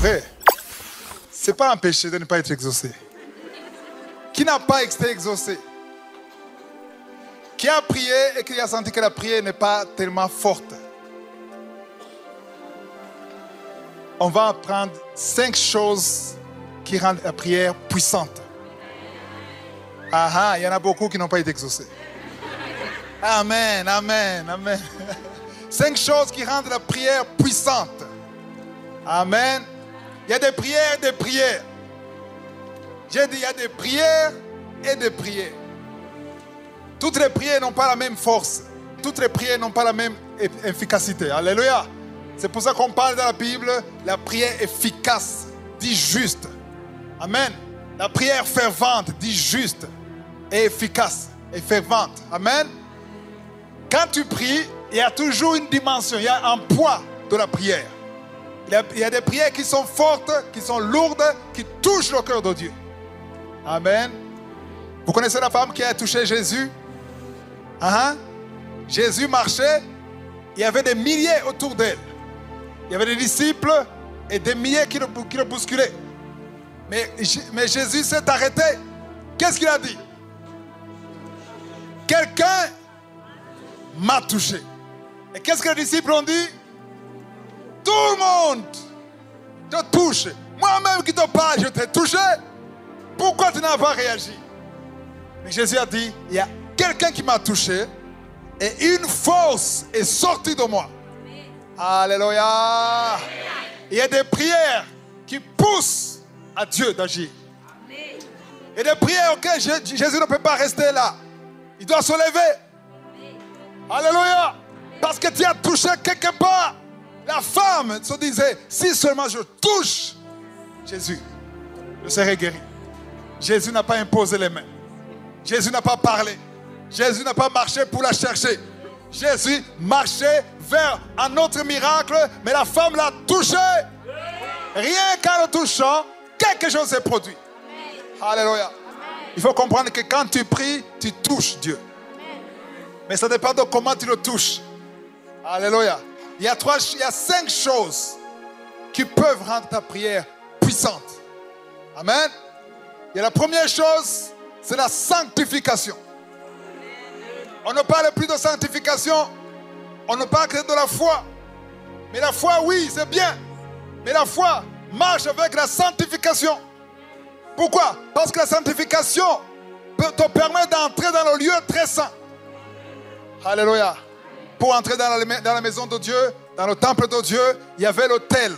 vrai. Ce n'est pas un péché de ne pas être exaucé. Qui n'a pas été exaucé? Qui a prié et qui a senti que la prière n'est pas tellement forte? On va apprendre 5 choses qui rendent la prière puissante. Ah, il y en a beaucoup qui n'ont pas été exaucés. Amen, amen, amen. 5 choses qui rendent la prière puissante. Amen. Il y a des prières et des prières. J'ai dit, il y a des prières et des prières. Toutes les prières n'ont pas la même force. Toutes les prières n'ont pas la même efficacité. Alléluia. C'est pour ça qu'on parle dans la Bible, la prière efficace, dit juste. Amen. La prière fervente, dit juste et efficace et fervente. Amen. Quand tu pries, il y a toujours une dimension, il y a un poids de la prière. Il y a des prières qui sont fortes, qui sont lourdes, qui touchent le cœur de Dieu. Amen. Vous connaissez la femme qui a touché Jésus? Jésus marchait, il y avait des milliers autour d'elle. Il y avait des disciples et des milliers qui le bousculaient. Mais Jésus s'est arrêté. Qu'est-ce qu'il a dit? Quelqu'un m'a touché. Et qu'est-ce que les disciples ont dit? Tout le monde te touche. Moi-même qui te parle, je t'ai touché. Pourquoi tu n'as pas réagi? Mais Jésus a dit, il y a quelqu'un qui m'a touché et une force est sortie de moi. Alléluia. Il y a des prières qui poussent à Dieu d'agir. Et des prières auxquelles Jésus ne peut pas rester là. Il doit se lever. Alléluia. Parce que tu as touché quelque part. La femme se disait, si seulement je touche Jésus, je serai guéri. Jésus n'a pas imposé les mains. Jésus n'a pas parlé. Jésus n'a pas marché pour la chercher. Jésus marchait vers un autre miracle, mais la femme l'a touché. Rien qu'en le touchant, quelque chose s'est produit. Alléluia. Il faut comprendre que quand tu pries, tu touches Dieu. Mais ça dépend de comment tu le touches. Alléluia. Il y a 5 choses qui peuvent rendre ta prière puissante. Amen. Et la première chose, c'est la sanctification. On ne parle plus de sanctification, on ne parle que de la foi. Mais la foi, oui, c'est bien. Mais la foi marche avec la sanctification. Pourquoi? Parce que la sanctification te permet d'entrer dans le lieu très saint. Alléluia. Pour entrer dans la maison de Dieu, dans le temple de Dieu, il y avait l'autel.